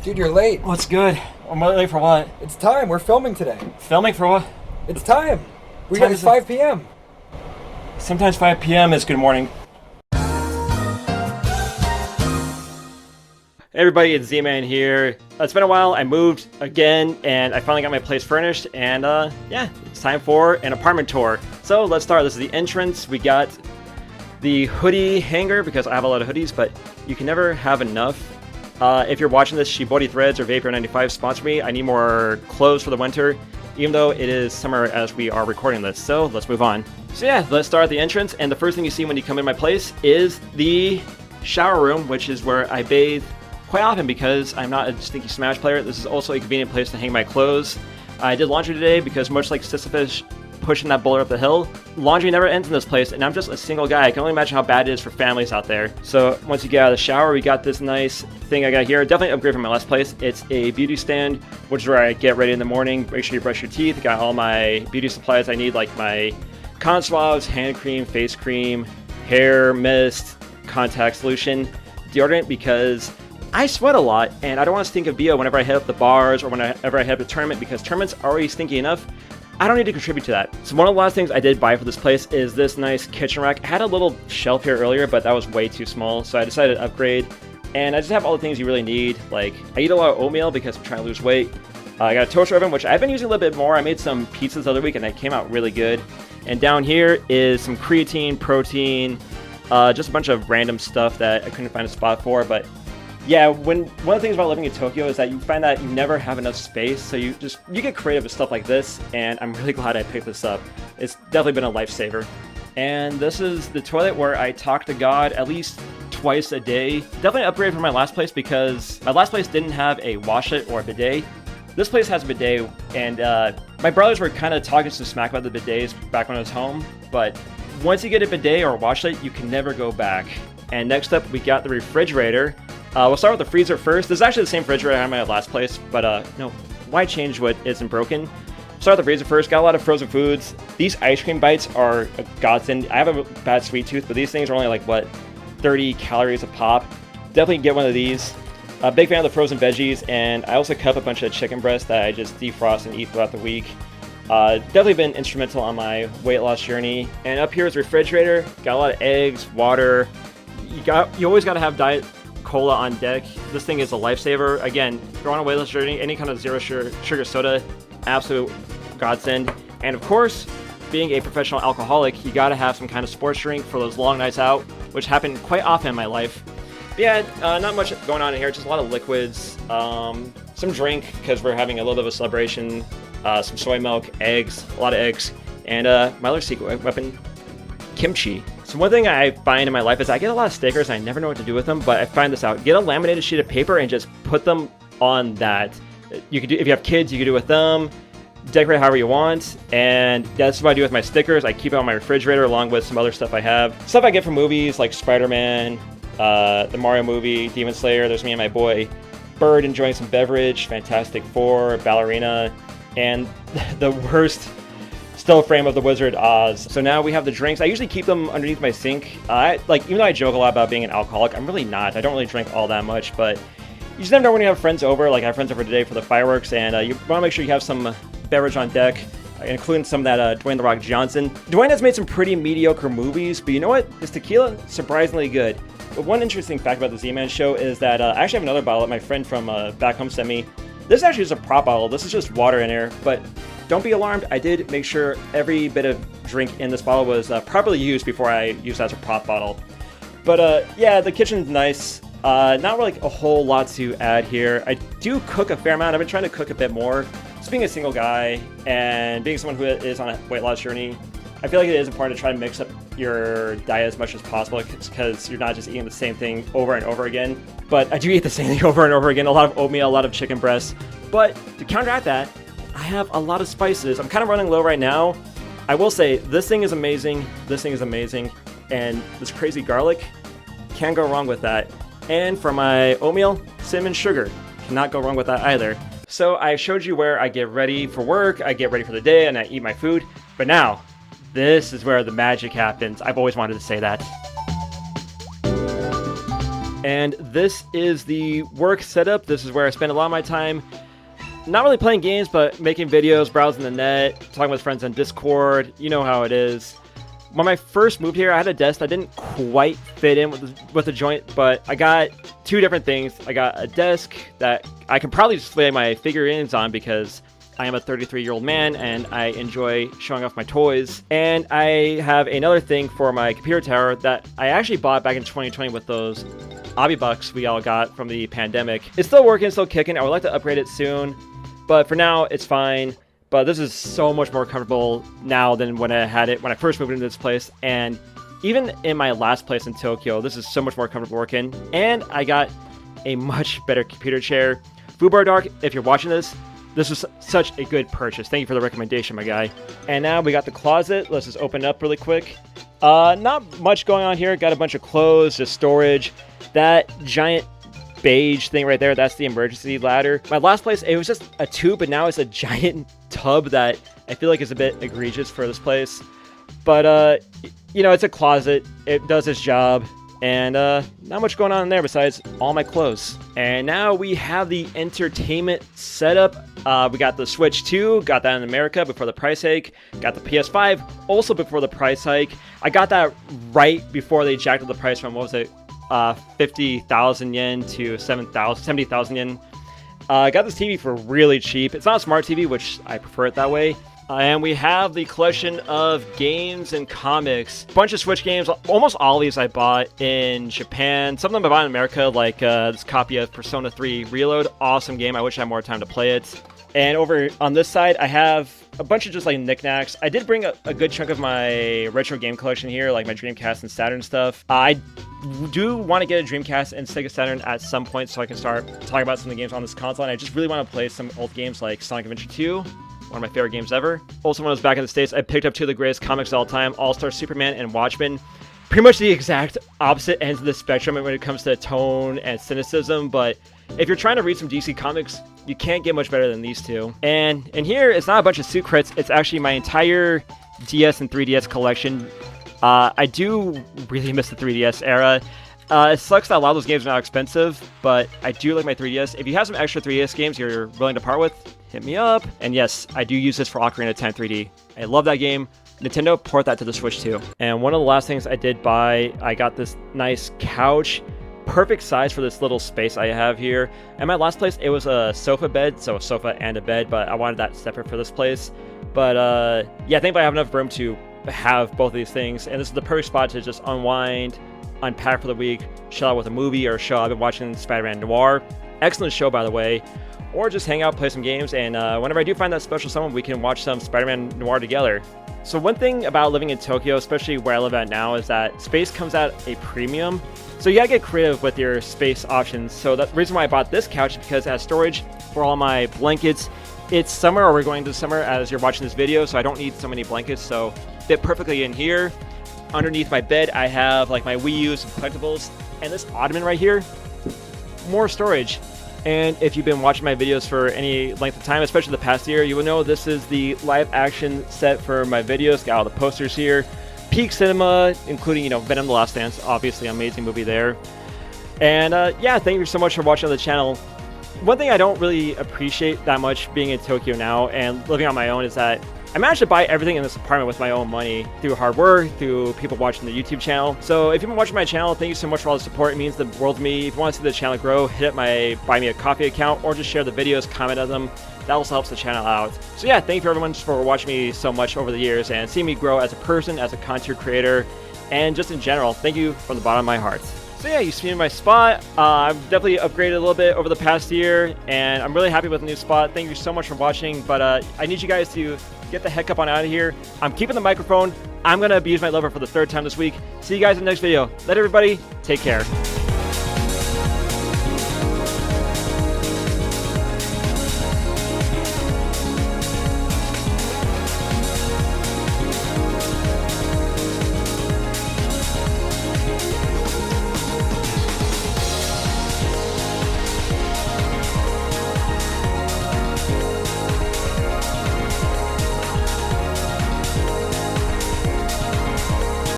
Dude, you're late. What's good? I'm late for what? It's time. We're filming today. Filming for what? It's time. We Time got is it? 5 p.m. Sometimes 5 p.m. is good morning. Hey everybody, it's Z-Man here. It's been a while. I moved again, and I finally got my place furnished, and yeah, it's time for an apartment tour. So let's start. This is the entrance. We got the hoodie hanger, because I have a lot of hoodies, but you can never have enough. If you're watching this, Shibori Threads or Vapor95 sponsor me. I need more clothes for the winter, even though it is summer as we are recording this. So let's move on. So yeah, let's start at the entrance, and the first thing you see when you come in my place is the shower room, which is where I bathe quite often because I'm not a stinky Smash player. This is also a convenient place to hang my clothes. I did laundry today because much like Sisyphus pushing that boulder up the hill, laundry never ends in this place, and I'm just a single guy. I can only imagine how bad it is for families out there. So once you get out of the shower, we got this nice thing I got here. Definitely upgrade from my last place. It's a beauty stand, which is where I get ready in the morning. Make sure you brush your teeth. Got all my beauty supplies I need, like my cotton swabs, hand cream, face cream, hair mist, contact solution, deodorant, because I sweat a lot, and I don't want to stink of BO whenever I head up the bars or whenever I head up the tournament, because tournaments are already stinky enough. I don't need to contribute to that. So one of the last things I did buy for this place is this nice kitchen rack. I had a little shelf here earlier, but that was way too small, so I decided to upgrade. And I just have all the things you really need. Like, I eat a lot of oatmeal because I'm trying to lose weight. I got a toaster oven, which I've been using a little bit more. I made some pizzas the other week, and they came out really good. And down here is some creatine, protein, just a bunch of random stuff that I couldn't find a spot for, but yeah, one of the things about living in Tokyo is that you find that you never have enough space, so you get creative with stuff like this, and I'm really glad I picked this up. It's definitely been a lifesaver. And this is the toilet where I talk to God at least twice a day. Definitely upgrade from my last place because my last place didn't have a washlet or a bidet. This place has a bidet, and my brothers were kind of talking some smack about the bidets back when I was home, but once you get a bidet or a washlet, you can never go back. And next up, we got the refrigerator. We'll start with the freezer first. This is actually the same refrigerator I had in my last place, but no, why change what isn't broken? Start with the freezer first. Got a lot of frozen foods. These ice cream bites are a godsend. I have a bad sweet tooth, but these things are only like, what, 30 calories a pop. Definitely get one of these. A big fan of the frozen veggies, and I also cut up a bunch of chicken breasts that I just defrost and eat throughout the week. Definitely been instrumental on my weight loss journey. And up here is the refrigerator. Got a lot of eggs, water. You always got to have Diet Cola on deck. This thing is a lifesaver. Again, if you're on a weight loss journey, any kind of zero sugar soda, absolute godsend. And of course, being a professional alcoholic, you gotta have some kind of sports drink for those long nights out, which happen quite often in my life. But yeah, not much going on in here, just a lot of liquids, some drink, because we're having a little bit of a celebration, some soy milk, eggs, a lot of eggs, and my other secret weapon, kimchi. So one thing I find in my life is I get a lot of stickers and I never know what to do with them, but I find this out. Get a laminated sheet of paper and just put them on that. You could do, if you have kids, you could do with them, decorate however you want, and that's what I do with my stickers. I keep it on my refrigerator along with some other stuff I have. Stuff I get from movies like Spider-Man, the Mario movie, Demon Slayer. There's me and my boy Bird enjoying some beverage, Fantastic Four, Ballerina, and the worst still frame of the Wizard Oz. So now we have the drinks. I usually keep them underneath my sink. Even though I joke a lot about being an alcoholic, I'm really not. I don't really drink all that much, but you just never know when you have friends over. Like I have friends over today for the fireworks, and you want to make sure you have some beverage on deck, including some of that Dwayne The Rock Johnson. Dwayne has made some pretty mediocre movies, but you know what? His tequila, surprisingly good. But one interesting fact about the Z-Man show is that I actually have another bottle that my friend from back home sent me. This is actually just a prop bottle. This is just water in here, but don't be alarmed. I did make sure every bit of drink in this bottle was properly used before I used it as a prop bottle. But yeah, the kitchen's nice. Not really a whole lot to add here. I do cook a fair amount. I've been trying to cook a bit more. Just being a single guy and being someone who is on a weight loss journey, I feel like it is important to try to mix up your diet as much as possible because you're not just eating the same thing over and over again. But I do eat the same thing over and over again. A lot of oatmeal, a lot of chicken breasts. But to counteract that, I have a lot of spices. I'm kind of running low right now. I will say, this thing is amazing. This thing is amazing. And this crazy garlic, can't go wrong with that. And for my oatmeal, cinnamon sugar. Cannot go wrong with that either. So I showed you where I get ready for work, I get ready for the day, and I eat my food. But now, this is where the magic happens. I've always wanted to say that. And this is the work setup. This is where I spend a lot of my time not really playing games, but making videos, browsing the net, talking with friends on Discord. You know how it is. When I first moved here, I had a desk that didn't quite fit in with the joint, but I got two different things. I got a desk that I can probably display my figurines on because I am a 33-year-old man and I enjoy showing off my toys. And I have another thing for my computer tower that I actually bought back in 2020 with those Obby Bucks we all got from the pandemic. It's still working, still kicking. I would like to upgrade it soon, but for now, it's fine. But this is so much more comfortable now than when I had it when I first moved into this place. And even in my last place in Tokyo, this is so much more comfortable working. And I got a much better computer chair. Fubar Dark, if you're watching this was such a good purchase. Thank you for the recommendation, my guy. And now we got the closet. Let's just open it up really quick. Not much going on here. Got a bunch of clothes, just storage. That giant beige thing right there, that's the emergency ladder. My last place, it was just a tube, but now it's a giant tub that I feel like is a bit egregious for this place. But, you know, it's a closet. It does its job. And not much going on in there besides all my clothes. And now we have the entertainment setup. We got the Switch 2, got that in America before the price hike. Got the PS5, also before the price hike. I got that right before they jacked up the price from, what was it, 50,000 yen to 70,000 yen. I got this TV for really cheap. It's not a smart TV, which I prefer it that way. And we have the collection of games and comics. A bunch of Switch games. Almost all of these I bought in Japan. Some of them I bought in America, like this copy of Persona 3 Reload. Awesome game. I wish I had more time to play it. And over on this side, I have a bunch of just like knickknacks. I did bring a good chunk of my retro game collection here, like my Dreamcast and Saturn stuff. I do want to get a Dreamcast and Sega Saturn at some point so I can start talking about some of the games on this console. And I just really want to play some old games like Sonic Adventure 2. One of my favorite games ever. Also, when I was back in the States, I picked up two of the greatest comics of all time, All-Star Superman and Watchmen. Pretty much the exact opposite ends of the spectrum when it comes to tone and cynicism, but if you're trying to read some DC comics, you can't get much better than these two. And in here, it's not a bunch of secrets, it's actually my entire DS and 3DS collection. I do really miss the 3DS era. It sucks that a lot of those games are not expensive, but I do like my 3DS. If you have some extra 3DS games you're willing to part with, hit me up. And yes, I do use this for Ocarina of Time 3D. I love that game. Nintendo, port that to the Switch too. And one of the last things I did buy, I got this nice couch. Perfect size for this little space I have here. At my last place, it was a sofa bed, so a sofa and a bed, but I wanted that separate for this place. But yeah, I think I have enough room to have both of these things. And this is the perfect spot to just unwind, unpack for the week, chill out with a movie or a show. I've been watching Spider-Man Noir. Excellent show, by the way. Or just hang out, play some games, and whenever I do find that special someone, we can watch some Spider-Man Noir together. So one thing about living in Tokyo, especially where I live at now, is that space comes at a premium. So you gotta get creative with your space options. So the reason why I bought this couch is because it has storage for all my blankets. It's summer, or we're going to summer as you're watching this video, so I don't need so many blankets, so fit perfectly in here. Underneath my bed, I have like my Wii U's and collectibles, and this ottoman right here, more storage. And if you've been watching my videos for any length of time, especially the past year, you will know this is the live action set for my videos. Got all the posters here. Peak Cinema, including, you know, Venom: The Last Dance, obviously amazing movie there. And yeah, thank you so much for watching on the channel. One thing I don't really appreciate that much being in Tokyo now and living on my own is that I managed to buy everything in this apartment with my own money through hard work, through people watching the YouTube channel. So if you've been watching my channel, thank you so much for all the support. It means the world to me. If you want to see the channel grow, hit up my Buy Me a Coffee account or just share the videos, comment on them. That also helps the channel out. So yeah, thank you everyone for watching me so much over the years and seeing me grow as a person, as a content creator, and just in general. Thank you from the bottom of my heart. So yeah, you've seen my spot. I've definitely upgraded a little bit over the past year, and I'm really happy with the new spot. Thank you so much for watching, but I need you guys to get the heck up on out of here. I'm keeping the microphone. I'm going to abuse my lover for the third time this week. See you guys in the next video. Let everybody take care.